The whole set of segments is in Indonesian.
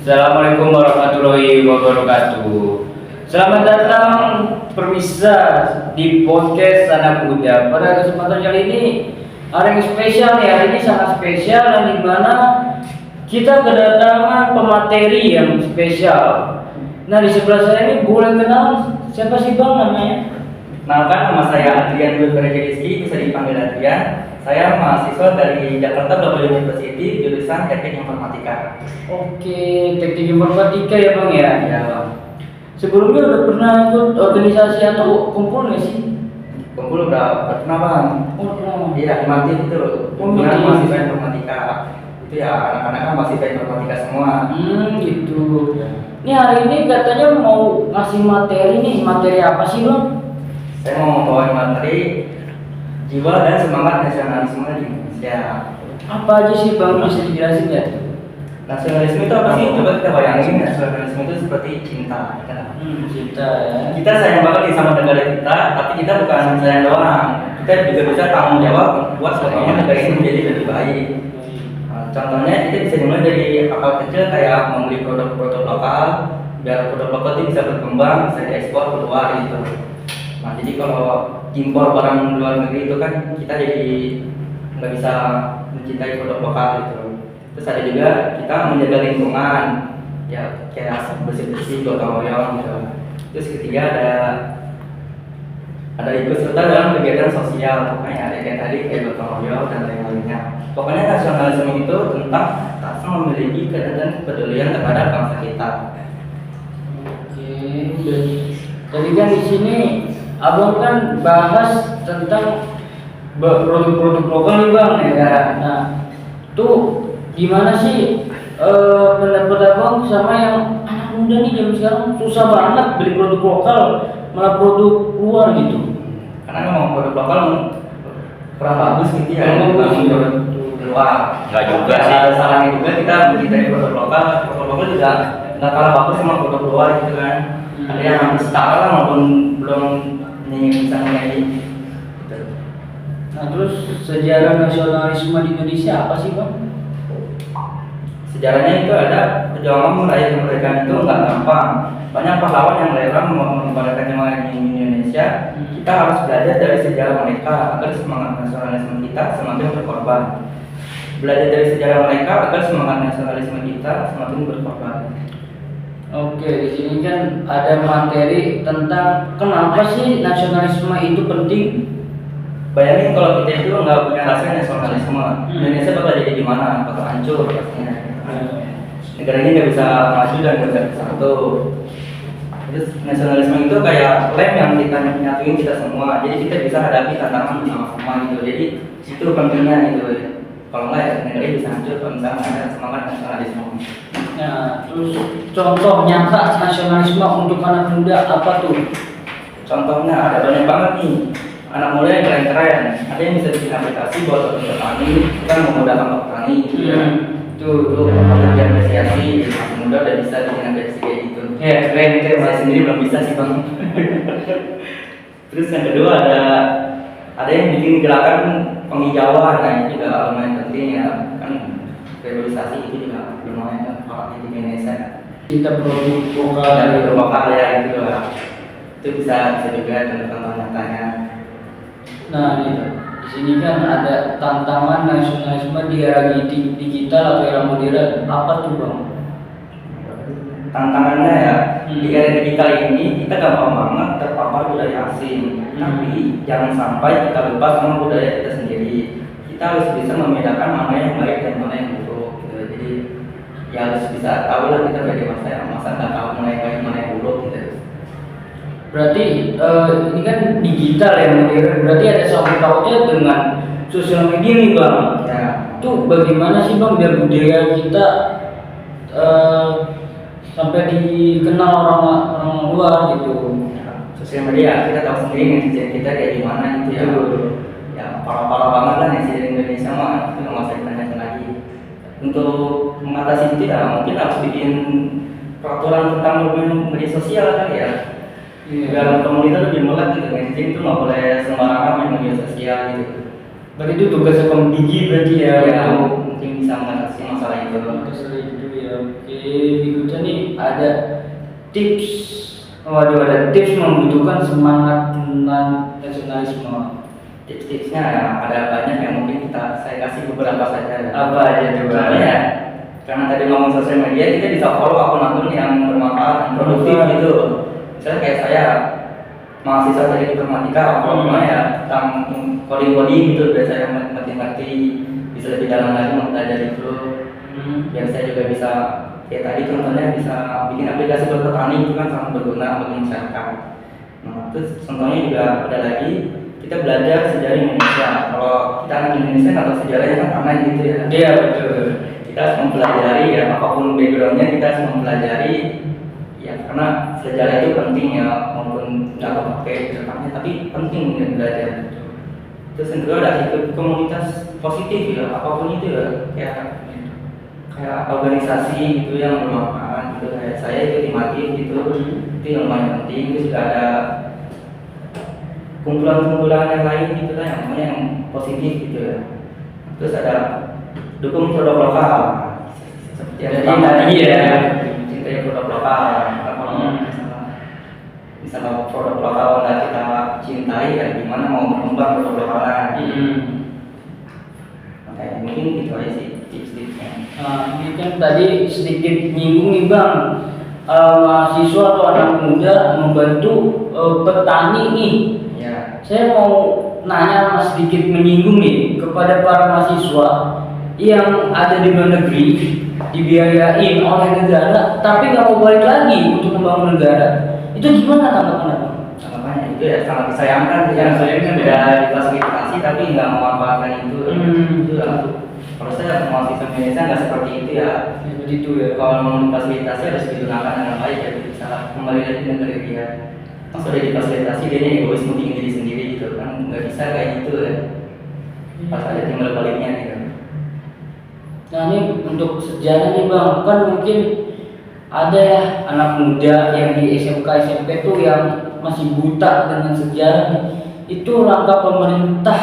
Assalamualaikum warahmatullahi wabarakatuh. Selamat datang pemirsa di podcast Anak Muda. Pada kesempatan kali ini hari yang spesial nih, hari ini sangat spesial dan di mana kita kedatangan pemateri yang spesial. Nah, di sebelah saya ini boleh kenal siapa sih Bang namanya? Kenalkan, nama saya Adrian Dwi Rizky, bisa dipanggil Adrian. Saya mahasiswa dari Jakarta Global University, jurusan Teknik Informatika. Oke, teknik informatika ya Bang ya? Ya, Bang. Sebelumnya udah pernah ikut organisasi atau kumpul nggak sih? Kumpul udah pernah, Bang. Oh, pernah. Iya, Imantif itu. Kumpulan Imantif. mahasiswa informatika. Itu ya, anak-anak kan mahasiswa informatika semua. Gitu. Ini hari ini katanya mau ngasih materi nih, materi apa sih Bang? Saya mau membawa materi jiwa dan semangat nasionalisme di Indonesia. Apa aja sih Bang, bisa dijelasin ya? Nasionalisme itu apa sih? Coba kita bayangin, nasionalisme itu seperti cinta. Cinta ya. Kita sayang banget sama negara kita, tapi kita bukan sayang doang. Kita juga bisa tanggung jawab buat bagaimana negara ini menjadi lebih baik. Contohnya kita bisa mulai dari hal kecil kayak membeli produk-produk lokal, biar produk lokal itu bisa berkembang, bisa diekspor keluar gitu. Nah, jadi kalau impor barang luar negeri itu kan kita jadi nggak bisa mencintai produk lokal gitu. Terus ada juga kita menjaga lingkungan, ya kayak bersih-bersih, gotong royong gitu. Terus ketiga ada ikut serta dalam kegiatan sosial, makanya ada kayak tadi kayak gotong royong dan lain-lainnya. Pokoknya nasionalisme itu tentang rasa memiliki dan kepedulian terhadap bangsa kita. Oke. Jadi kan di sini Abang kan bahas tentang produk-produk lokal nih Bang ya. Nah, tuh gimana sih pendapat Abang sama yang anak muda nih zaman sekarang susah banget beli produk lokal, malah produk luar gitu. Karena memang produk lokal kurang bagus gitu ya. Betul. Luar. Nggak juga sih. Ada salahnya juga kita mencintai produk lokal juga nggak kalah bagus sama produk luar gitu kan. Ada yang hampir setara lah maupun belum bisa menjadi. Nah, terus sejarah nasionalisme di Indonesia apa sih Bang? Sejarahnya itu ada perjuangan meraih kemerdekaan itu nggak gampang. Banyak pahlawan yang rela mengorbankan nyawanya di Indonesia. Kita harus belajar dari sejarah mereka agar semangat nasionalisme kita semakin berkorban. Belajar dari sejarah mereka agar semangat nasionalisme kita semakin berkorban. Oke, di sini kan ada materi tentang kenapa sih nasionalisme itu penting. Bayangin kalau kita itu nggak punya rasa nasionalisme, Indonesia bakal jadi gimana? Bakal hancur pastinya. Negara ini nggak bisa maju dan nggak bisa bersatu. Terus nasionalisme itu kayak lem yang kita nyatuin kita semua. Jadi kita bisa hadapi tantangan bersama-sama gitu. Jadi itu pentingnya gitu. Kalau nggak ya negara ini bisa hancur kalau misalnya ada semangat nasionalisme. Nah, terus contoh nyata nasionalisme untuk anak muda apa tuh? Contohnya ada banyak banget nih anak muda yang keren-keren. Ada yang bisa bikin aplikasi buat petani, kan memudahkan petani. Tuh pekerjaan apresiasi anak muda udah bisa bikin aplikasi kayak gitu. Ya, keren itu Saya sendiri belum bisa sih bang. Terus yang kedua ada yang bikin gerakan penghijauan, nah ini juga lumayan penting ya kan, reboisasi itu juga lumayan orang di Indonesia. Kita produk lokal Dari dari lokal ya gitu lah. Itu bisa juga contoh nyatanya. Nah, di sini kan ada tantangan nasionalisme di era digital atau era modern. Apa tuh Bang? Tantangannya ya di era digital ini kita gampang banget terpapar budaya asing, tapi jangan sampai kita lupa sama budaya kita sendiri. Kita harus bisa membedakan mana yang baik dan mana yang buruk gitu. Jadi ya harus bisa tahu lah kita bagi masa nggak tahu mana yang baik mana yang buruk gitu. Berarti ini kan digital ya modern. Berarti ada sangkut pautnya dengan sosial media nih Bang. Ya. Tuh bagaimana sih Bang biar budaya kita sampai dikenal orang luar gitu. Sosial media kita tahu sendiri netizen kita kayak gimana gitu ya. Ya parah-parah banget lah netizen Indonesia mah itu nggak usah ditanyakan lagi. Untuk mengatasi itu ya mungkin harus bikin peraturan tentang media sosial kali ya. Biar komunitas lebih melek gitu, netizen itu nggak boleh sembarangan main media sosial gitu. Berarti itu tugasnya Komdigi berarti ya, Ya, untuk mungkin bisa mengatasi masalah itu. masalah itu ya. oke. Berikutnya nih ada tips. Waduh, ada tips membutuhkan semangat nasionalisme. Tips-tipsnya ya ada banyak yang mungkin saya kasih beberapa saja. Apa aja coba? Contohnya, karena tadi ngomong sosial media, kita bisa follow akun-akun yang bermanfaat dan produktif gitu. Misalnya kayak saya, mahasiswa teknik informatika, follow-nya ya tentang coding-coding gitu, biasanya matematik, bisa lebih dalam lagi mempelajari itu. Yang saya juga bisa, kayak tadi contohnya bisa bikin aplikasi buat petani itu kan sangat berguna bagi masyarakat. Nah, terus contohnya juga ada lagi, kita belajar sejarah Indonesia. Kalau kita anak Indonesia atau sejarahnya kan aman gitu ya. Iya betul. Kita harus mempelajari ya, apapun backgroundnya kita harus mempelajari ya, karena sejarah itu penting ya, maupun nggak pakai ceritanya tapi penting untuk belajar. Terus yang kedua ada ikut komunitas positif ya, apapun itu ya, kayak organisasi gitu yang bermanfaat gitu, kayak saya ikut Himatif gitu, itu yang lumayan penting. Terus juga ada kumpulan-kumpulan yang lain gitu lah yang positif gitu ya. Terus ada dukung produk lokal seperti yang tadi ya, cintai produk lokal. Kalau misalnya produk lokal nggak kita cintai ya gimana mau berkembang produk lokalnya. Makanya mungkin itu aja sih tips-tipsnya. Ini kan tadi sedikit nyinggung nih Bang, mahasiswa atau anak muda membantu petani nih. Ya. Saya mau nanya sedikit menyinggung nih kepada para mahasiswa yang ada di luar negeri, dibiayain oleh negara, tapi nggak mau balik lagi untuk membangun negara. Itu gimana tanggapannya Bang? Tanggapannya itu ya sangat disayangkan ya, sayangkan udah difasilitasi tapi nggak memanfaatkan itu. Itu lah. Kalau saya mahasiswa Indonesia nggak seperti itu ya. Seperti itu ya. Kalau mau difasilitasi harus digunakan dengan baik ya, bisa kembali lagi ke negara dia. Pas udah difasilitasi dia egois penting diri sendiri gitu kan, nggak bisa kayak gitu ya. Pas ada timbal baliknya gitu. Nah ini untuk sejarah nih Bang, kan mungkin ada ya anak muda yang di SMK SMP tuh yang masih buta dengan sejarah nih. Itu langkah pemerintah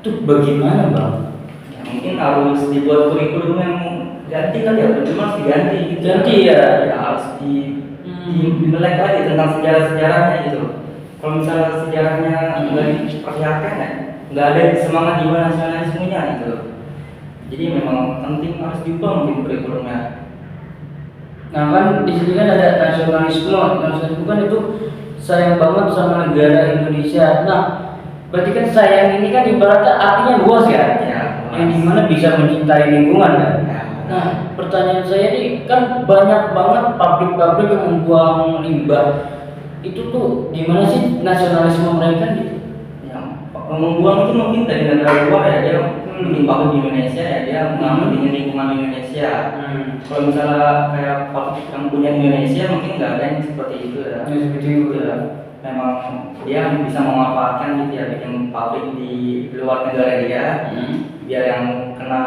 tuh bagaimana Bang? Ya, mungkin harus dibuat kurikulum yang ganti kan ya, cuma harus diganti gitu. Ganti ya? Ya harus melek lagi tentang sejarah-sejarahnya gitu. Kalau misalnya sejarahnya nggak diperlihatkan ya, nggak ada semangat jiwa nasionalismenya gitu. Jadi memang penting harus diubah mungkin kurikulumnya. Nah kan di sini kan ada nasionalisme kan itu sayang banget sama negara Indonesia. Nah berarti kan sayang ini kan ibaratnya artinya luas ya, yang dimana bisa mencintai lingkungan kan. Nah pertanyaan saya ini kan banyak banget pabrik-pabrik yang membuang limbah. Itu tuh gimana sih nasionalisme mereka gitu? Yang membuang itu mungkin dari negara luar ya, dia bikin pabrik di Indonesia ya, dia mengambil di lingkungan Indonesia. Kalau misalnya kayak pabrik yang punya Indonesia mungkin nggak ada yang seperti itu ya. Seperti itu ya. Memang dia bisa memanfaatkan gitu ya, bikin pabrik di luar negara dia, biar yang kena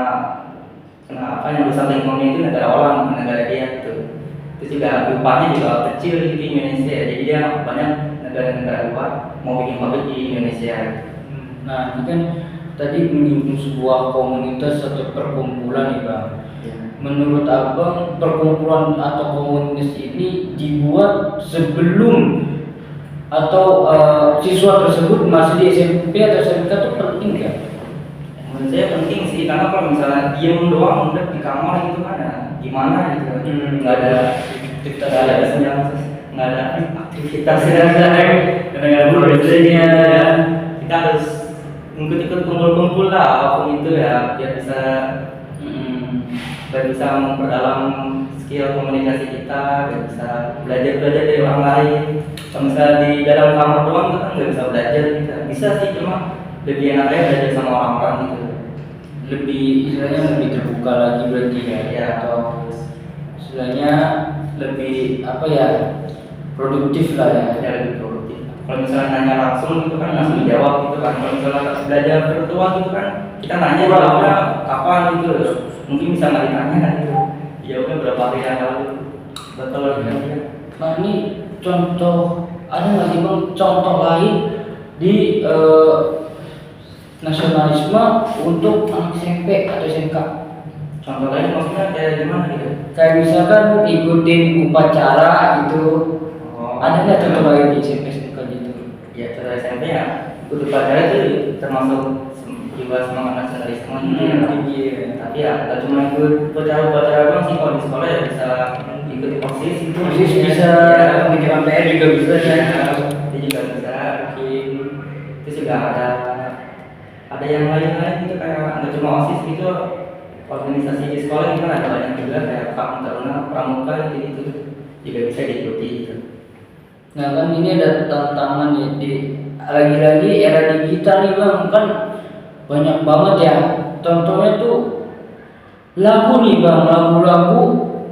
apa yang rusak lingkungan itu negara orang, negara dia gitu. Terus juga upahnya juga kecil di Indonesia, jadi dia banyak negara-negara luar mau bikin pabrik di Indonesia. Nah ini kan tadi menyinggung sebuah komunitas atau perkumpulan nih Bang. Menurut Abang perkumpulan atau komunitas ini dibuat sebelum atau siswa tersebut masih di SMP atau SMK itu penting nggak? Menurut saya penting sih, karena kalau misalnya diem doang udah di kamar gitu kan ya gimana gitu, nggak ada aktivitas, nggak ada aktivitas Dengan belajarnya kita harus ikut kumpul-kumpul lah apapun itu ya, biar bisa memperdalam skill komunikasi kita, biar bisa belajar dari orang lain. Kalau misalnya di dalam kamar doang itu kan nggak bisa belajar, kita bisa sih cuma lebih enak aja belajar sama orang-orang gitu. istilahnya lebih terbuka lagi berarti ya, atau istilahnya lebih apa ya, produktif lah ya. Ya lebih produktif. Kalau misalnya nanya langsung gitu kan langsung dijawab gitu kan. Kalau misalnya belajar virtual gitu kan kita nanya jawabnya kapan gitu, mungkin bisa nggak ditanya kan gitu. Jawabnya berapa hari yang lalu. Betul kan? Nah ini contoh, ada nggak sih Bang contoh lain di nasionalisme untuk anak SMP atau SMK? Contoh lain maksudnya kayak gimana gitu? Kayak misalkan ikutin upacara gitu. Oh, Ada nggak contoh lain di SMP SMK gitu? ya terus SMP ya ikut upacara itu termasuk jiwa semangat nasionalisme gitu ya. Iya. Tapi ya nggak cuma ikut upacara-upacara doang sih, kalau di sekolah ya bisa ikut OSIS itu. Osis bisa, pemikiran PR juga bisa ya. Itu juga bisa. Terus juga ada yang lain-lain gitu, kayak nggak cuma OSIS gitu, organisasi di sekolah juga ada banyak juga kayak Pak Taruna, Pramuka gitu juga bisa diikuti gitu. Nah kan ini ada tantangan ya di lagi-lagi era digital nih bang, kan banyak banget ya. Contohnya tuh lagu nih bang, lagu-lagu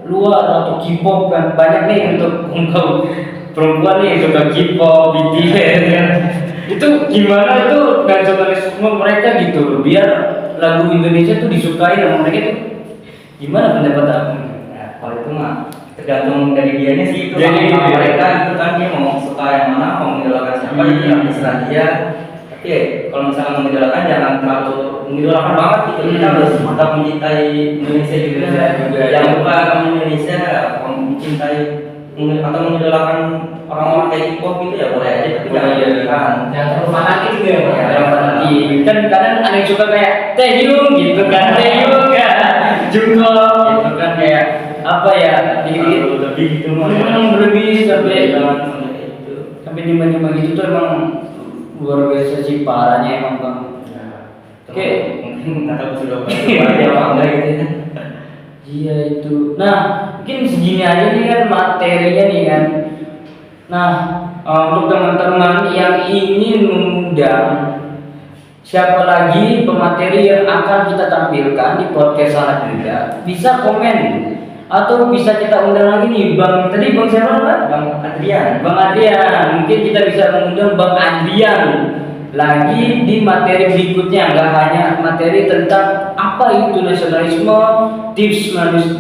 luar atau K-pop kan banyak nih untuk kaum perempuan nih yang suka K-pop, BTS kan. Itu gimana itu nasionalisme mereka gitu, biar lagu Indonesia tuh disukai sama mereka tuh. Gimana pendapat aku? Nah, kalau itu mah tergantung dari dianya sih, itu Jadi, sama mereka itu kan dia mau suka yang mana, mau mengidolakan siapa itu yang terserah dia. Tapi kalau misalnya mengidolakan jangan terlalu mengidolakan banget gitu, kita harus tetap mencintai Indonesia juga. Jangan lupa Indonesia, mencintai atau mengidolakan orang-orang kayak hip hop gitu ya boleh aja, tapi jangan berlebihan. Jangan terlalu fanatik juga ya, Pak. Yang fanatik kan kadang ada yang suka kayak Taehyung gitu kan, Taehyung kan, Jungkook gitu kan, kayak apa ya, Lebih gitu mah. berlebih sampai itu. sampai nyembah gitu tuh emang luar biasa sih parahnya emang bang. Oke, mungkin nggak tahu sudah berapa apa enggak gitu ya. Iya itu. Nah mungkin segini aja nih kan materinya nih kan. Nah untuk teman-teman yang ingin mengundang siapa lagi pemateri yang akan kita tampilkan di podcast Anak Muda, bisa komen atau bisa kita undang lagi nih bang. Tadi bang siapa bang? Bang Adrian. Bang Adrian, mungkin kita bisa mengundang Bang Adrian lagi di materi berikutnya, nggak hanya materi tentang apa itu nasionalisme, tips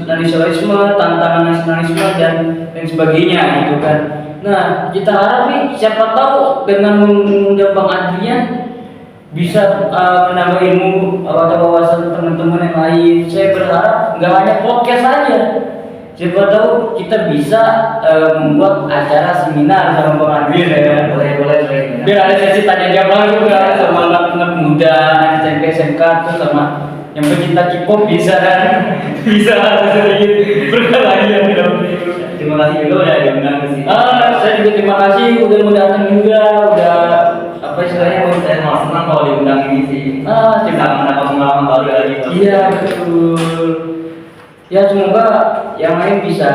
nasionalisme, tantangan nasionalisme dan sebagainya gitu kan. Nah kita harap nih siapa tahu dengan mengundang Bang Adrian bisa menambah ilmu atau wawasan teman-teman yang lain. Saya berharap nggak hanya podcast saja. Siapa tahu kita bisa membuat acara seminar sama Bang Adrian ya. Boleh. Biar ada sesi tanya jawab juga sama anak-anak muda, anak SMP SMK tuh sama yang pecinta K-pop bisa kan? Bisa sedikit berkelahi ya. Terima kasih juga udah diundang ke sini. Saya juga terima kasih udah mau datang juga, udah apa istilahnya? Saya malah senang kalau diundang ini sih. Kita mendapat pengalaman baru lagi. Iya betul. Ya semoga yang lain bisa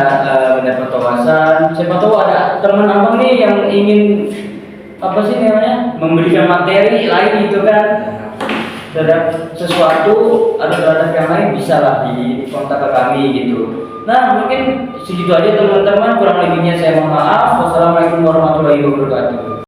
mendapat wawasan. Siapa tahu ada teman abang nih yang ingin apa sih namanya memberikan materi lain gitu kan terhadap sesuatu atau terhadap yang lain, bisa lah di kontak ke kami gitu. Nah mungkin segitu aja teman-teman, kurang lebihnya saya mohon maaf. Wassalamualaikum warahmatullahi wabarakatuh.